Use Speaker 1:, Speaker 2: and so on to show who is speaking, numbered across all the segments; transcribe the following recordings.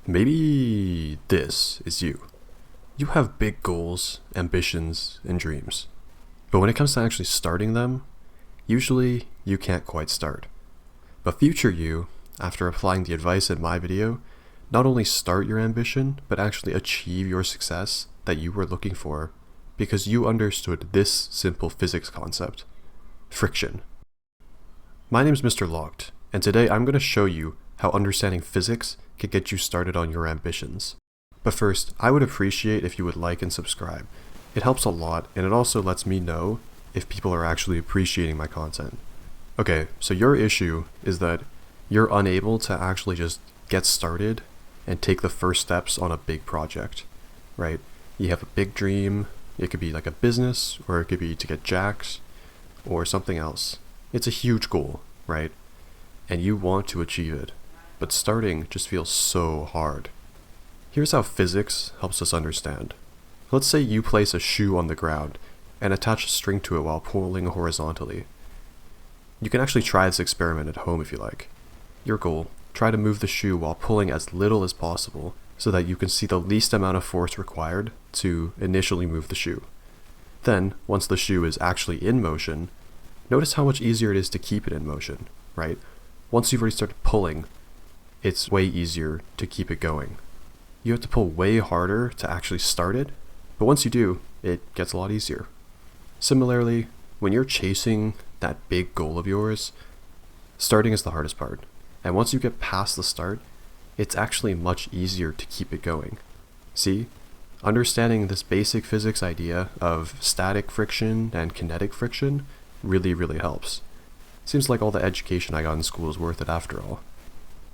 Speaker 1: Maybe this is you. You have big goals, ambitions, and dreams. But when it comes to actually starting them, usually you can't quite start. But future you, after applying the advice in my video, not only start your ambition, but actually achieve your success that you were looking for because you understood this simple physics concept: friction. My name is Mr. Locked, and today I'm going to show you how understanding physics can get you started on your ambitions. But first, I would appreciate if you would like and subscribe. It helps a lot, and it also lets me know if people are actually appreciating my content. Okay, so your issue is that you're unable to actually just get started and take the first steps on a big project, right? You have a big dream. It could be like a business, or it could be to get jacked, or something else. It's a huge goal, right? And you want to achieve it, but starting just feels so hard. Here's how physics helps us understand. Let's say you place a shoe on the ground and attach a string to it while pulling horizontally. You can actually try this experiment at home if you like. Your goal: try to move the shoe while pulling as little as possible so that you can see the least amount of force required to initially move the shoe. Then, once the shoe is actually in motion, notice how much easier it is to keep it in motion, right? Once you've already started pulling, it's way easier to keep it going. You have to pull way harder to actually start it, but once you do, it gets a lot easier. Similarly, when you're chasing that big goal of yours, starting is the hardest part. And once you get past the start, it's actually much easier to keep it going. See? Understanding this basic physics idea of static friction and kinetic friction really helps. Seems like all the education I got in school is worth it after all.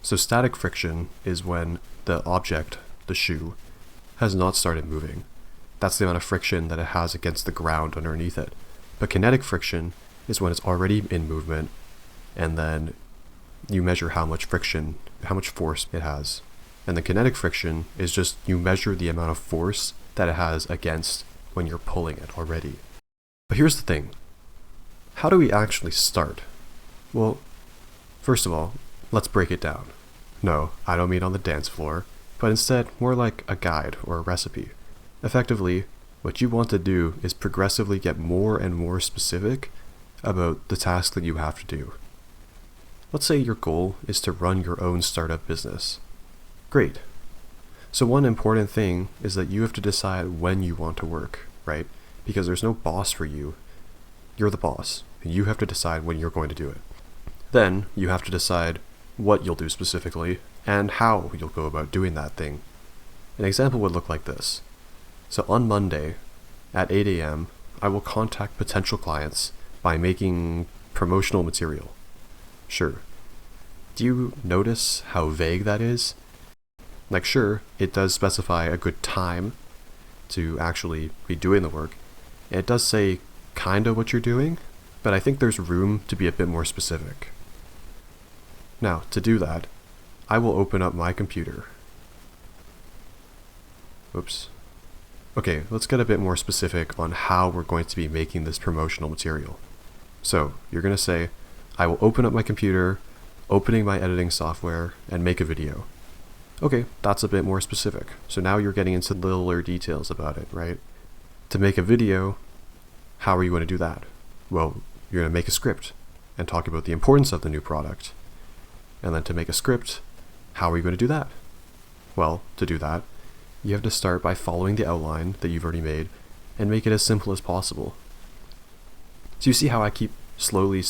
Speaker 1: So static friction is when the object, the shoe, has not started moving. That's the amount of friction that it has against the ground underneath it. But kinetic friction is when it's already in movement, and then you measure how much friction, how much force it has. And the kinetic friction is just you measure the amount of force that it has against when you're pulling it already. But here's the thing. How do we actually start? Well, first of all, let's break it down. No, I don't mean on the dance floor, but instead more like a guide or a recipe. Effectively, what you want to do is progressively get more and more specific about the task that you have to do. Let's say your goal is to run your own startup business. Great. So one important thing is that you have to decide when you want to work, right? Because there's no boss for you. You're the boss, and you have to decide when you're going to do it. Then you have to decide what you'll do specifically and how you'll go about doing that thing. An example would look like this. So on Monday at 8 a.m., I will contact potential clients by making promotional material. Sure. Do you notice how vague that is? Like, sure, it does specify a good time to actually be doing the work. And it does say kind of what you're doing, but I think there's room to be a bit more specific. Now, to do that, I will open up my computer. Oops. Okay, let's get a bit more specific on how we're going to be making this promotional material. So, you're going to say, I will open up my computer, opening my editing software, and make a video. Okay, that's a bit more specific. So now you're getting into littler details about it, right? To make a video, how are you going to do that? Well, you're going to make a script and talk about the importance of the new product. And then to make a script, how are you going to do that? Well, to do that, you have to start by following the outline that you've already made and make it as simple as possible. So you see how I keep slowly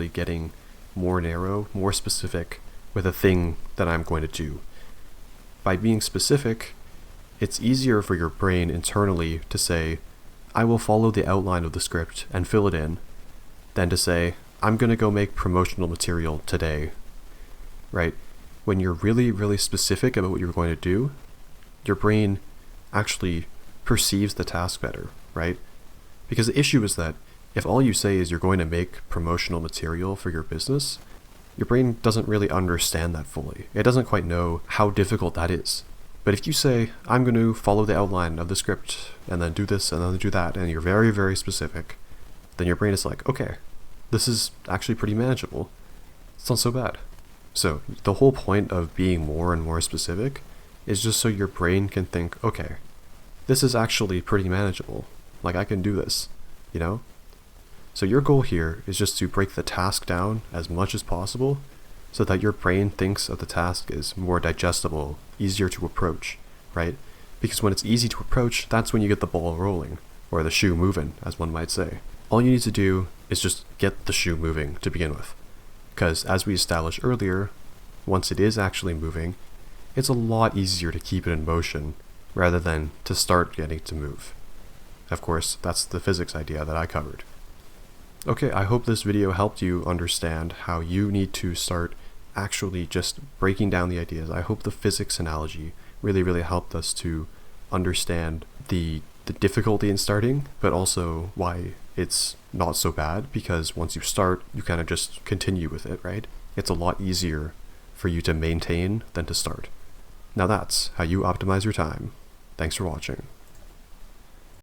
Speaker 1: getting more narrow, more specific with a thing that I'm going to do. By being specific, it's easier for your brain internally to say, I will follow the outline of the script and fill it in, than to say, I'm going to go make promotional material today. Right? When you're really specific about what you're going to do, your brain actually perceives the task better, right? Because the issue is that if all you say is you're going to make promotional material for your business, your brain doesn't really understand that fully. It doesn't quite know how difficult that is. But if you say, I'm going to follow the outline of the script and then do this and then do that, and you're very specific, then your brain is like, okay, this is actually pretty manageable. It's not so bad. So the whole point of being more and more specific is just so your brain can think, okay, this is actually pretty manageable. Like, I can do this, you know? So your goal here is just to break the task down as much as possible so that your brain thinks of the task as more digestible, easier to approach, right? Because when it's easy to approach, that's when you get the ball rolling, or the shoe moving, as one might say. All you need to do is just get the shoe moving to begin with. Because as we established earlier, once it is actually moving, it's a lot easier to keep it in motion rather than to start getting it to move. Of course, that's the physics idea that I covered. Okay, I hope this video helped you understand how you need to start actually just breaking down the ideas. I hope the physics analogy really helped us to understand the difficulty in starting, but also why it's not so bad, because once you start, you kind of just continue with it, right? It's a lot easier for you to maintain than to start. Now that's how you optimize your time. Thanks for watching.